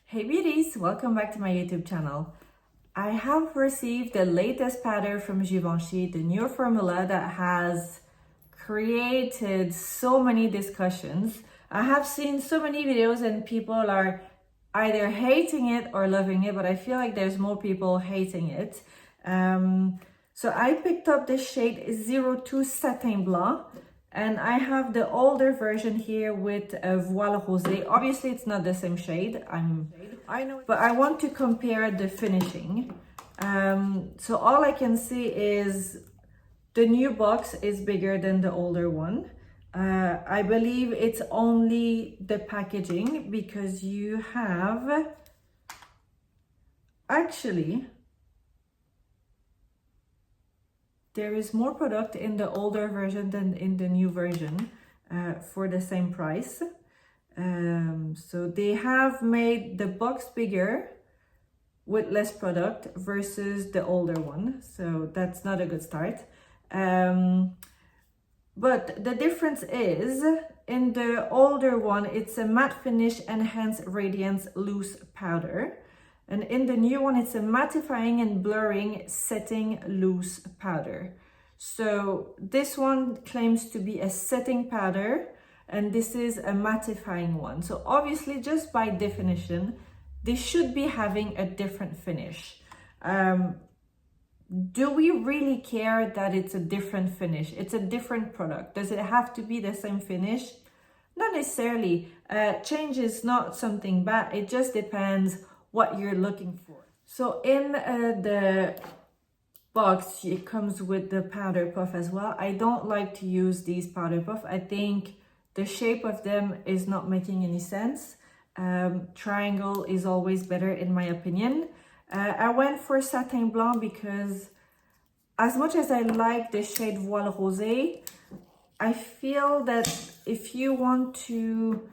Hey beauties, welcome back to my YouTube channel. I have received the latest pattern from Givenchy, the new formula that has created so many discussions. I have seen so many videos and people are either hating it or loving it, but I feel like there's more people hating it. So I picked up the shade 02 Satin Blanc. And I have the older version here with Voile Rose. Obviously, it's not the same shade. I know, but I want to compare the finishing. So all I can see is the new box is bigger than the older one. I believe it's only the packaging because you have actually. There is more product in the older version than in the new version for the same price. So they have made the box bigger with less product versus the older one. So that's not a good start. But the difference is in the older one, it's a matte finish enhanced radiance loose powder. And in the new one, it's a mattifying and blurring setting loose powder. So this one claims to be a setting powder, and this is a mattifying one. So obviously, just by definition, they should be having a different finish. Do we really care that it's a different finish? It's a different product. Does it have to be the same finish? Not necessarily. Change is not something bad. It just depends what you're looking for. So in the box, it comes with the powder puff as well. I don't like to use these powder puff. I think the shape of them is not making any sense. Triangle is always better in my opinion. I went for Satin Blanc because as much as I like the shade Voile Rose, I feel that if you want to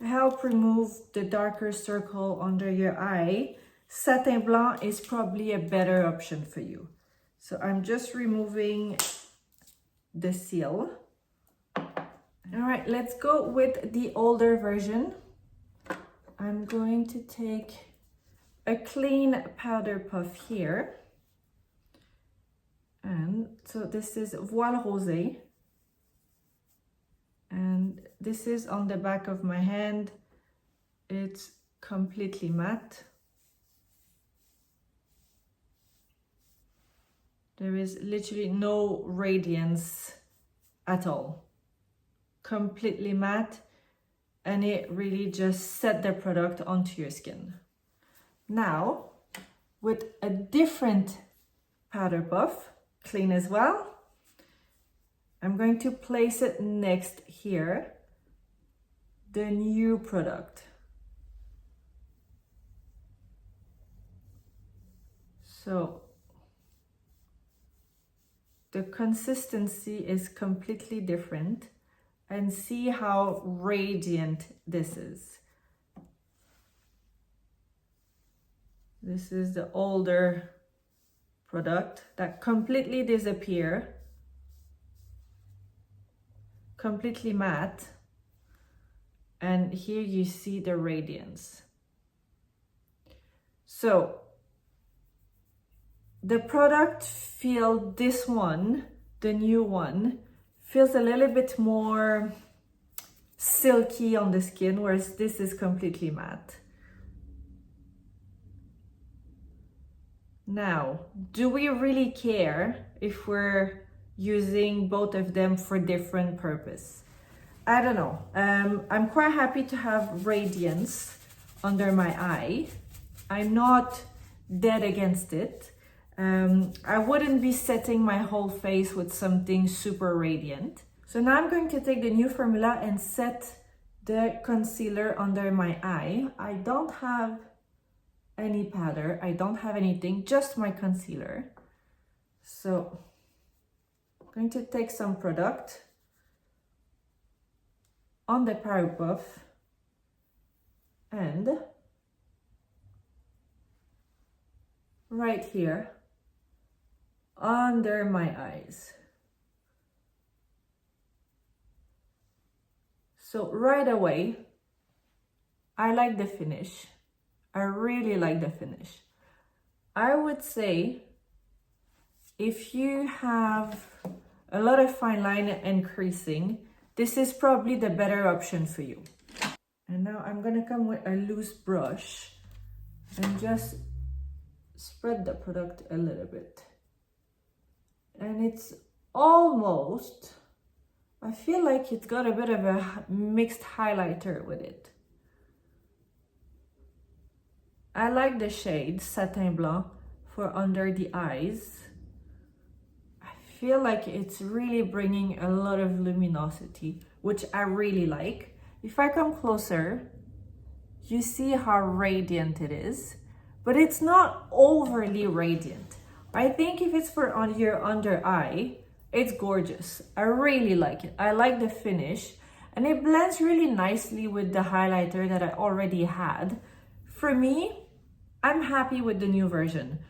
help remove the darker circle under your eye, Satin Blanc is probably a better option for you. So I'm just removing the seal. All right, let's go with the older version. I'm going to take a clean powder puff here. And so this is Voile Rose. And this is on the back of my hand. It's completely matte. There is literally no radiance at all. Completely matte. And it really just set the product onto your skin. Now, with a different powder puff, clean as well, I'm going to place it next here, the new product. So the consistency is completely different, and see how radiant this is. This is the older product that completely disappear. Completely matte, and here you see the radiance. So the product feels, this one, the new one, feels a little bit more silky on the skin, whereas this is completely matte. Now, do we really care if we're using both of them for different purpose? I don't know. I'm quite happy to have radiance under my eye. I'm not dead against it. I wouldn't be setting my whole face with something super radiant. So now I'm going to take the new formula and set the concealer under my eye. I don't have any powder, I don't have anything, just my concealer. So I'm going to take some product on the powder puff and right here under my eyes. So right away, I like the finish. I really like the finish. I would say if you have a lot of fine line and creasing, this is probably the better option for you. And now I'm gonna come with a loose brush and just spread the product a little bit. And it's almost, I feel like it's got a bit of a mixed highlighter with it. I like the shade Satin Blanc for under the eyes. I feel like it's really bringing a lot of luminosity, which I really like. If I come closer, you see how radiant it is, but it's not overly radiant. I think if it's for on your under eye, it's gorgeous. I really like it. I like the finish, and it blends really nicely with the highlighter that I already had. For me, I'm happy with the new version,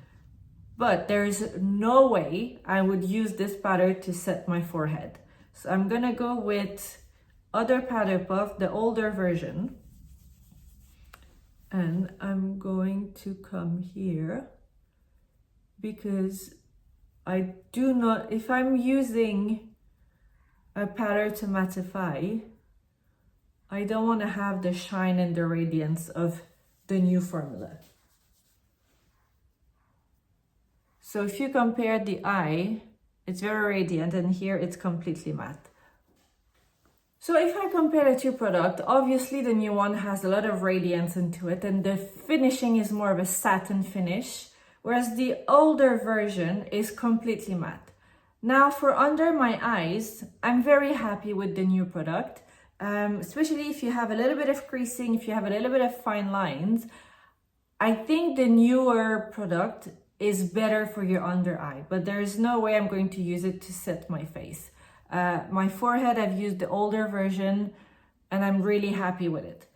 but there's no way I would use this powder to set my forehead. So I'm gonna go with other powder puff, the older version. And I'm going to come here because I do not, if I'm using a powder to mattify, I don't want to have the shine and the radiance of the new formula. So if you compare the eye, it's very radiant, and here it's completely matte. So if I compare the two products, obviously the new one has a lot of radiance into it, and the finishing is more of a satin finish, whereas the older version is completely matte. Now for under my eyes, I'm very happy with the new product, especially if you have a little bit of creasing, if you have a little bit of fine lines. I think the newer product is better for your under eye, but there is no way I'm going to use it to set my face. My forehead, I've used the older version, and I'm really happy with it.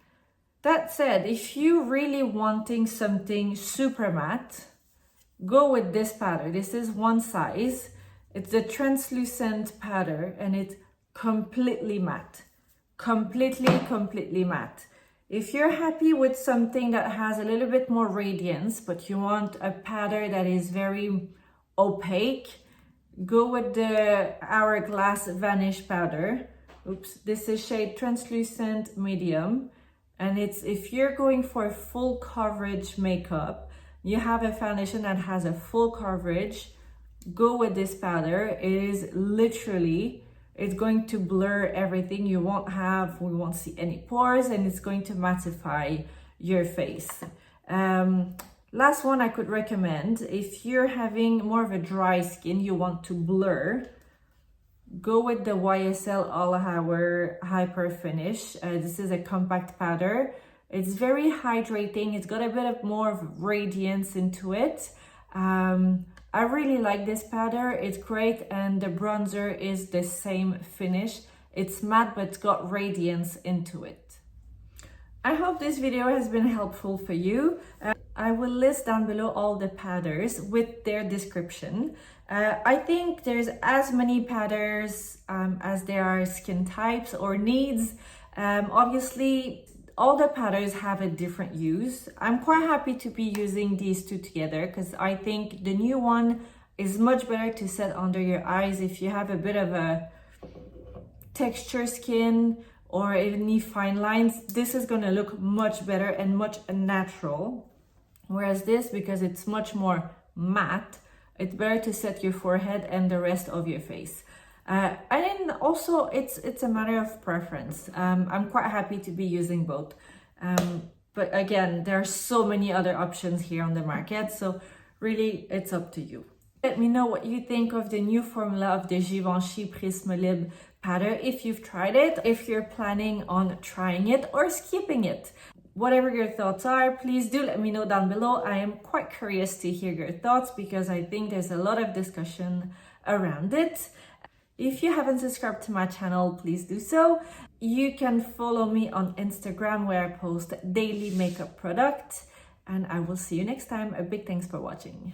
That said, if you're really wanting something super matte, go with this powder. This is one size. It's a translucent powder, and it's completely matte. Completely matte. If you're happy with something that has a little bit more radiance, but you want a powder that is very opaque, go with the Hourglass Vanish powder. Oops, this is shade Translucent Medium. And it's, if you're going for full coverage makeup, you have a foundation that has a full coverage, go with this powder. It is literally, it's going to blur everything. We won't see any pores, and it's going to mattify your face. Last one I could recommend, if you're having more of a dry skin, you want to blur, go with the YSL All Hour Hyper Finish. This is a compact powder. It's very hydrating. It's got a bit of more of radiance into it. I really like this powder. It's great, and the bronzer is the same finish. It's matte, but it's got radiance into it. I hope this video has been helpful for you. I will list down below all the powders with their description. I think there's as many powders as there are skin types or needs. Obviously, all the powders have a different use. I'm quite happy to be using these two together because I think the new one is much better to set under your eyes if you have a bit of a texture skin or any fine lines. This is going to look much better and much natural. Whereas this, because it's much more matte, it's better to set your forehead and the rest of your face. And then also it's a matter of preference. I'm quite happy to be using both. But again, there are so many other options here on the market. So really, it's up to you. Let me know what you think of the new formula of the Givenchy Prisme Libre powder. If you've tried it, if you're planning on trying it or skipping it. Whatever your thoughts are, please do let me know down below. I am quite curious to hear your thoughts because I think there's a lot of discussion around it. If you haven't subscribed to my channel, please do so. You can follow me on Instagram where I post daily makeup products, and I will see you next time. A big thanks for watching.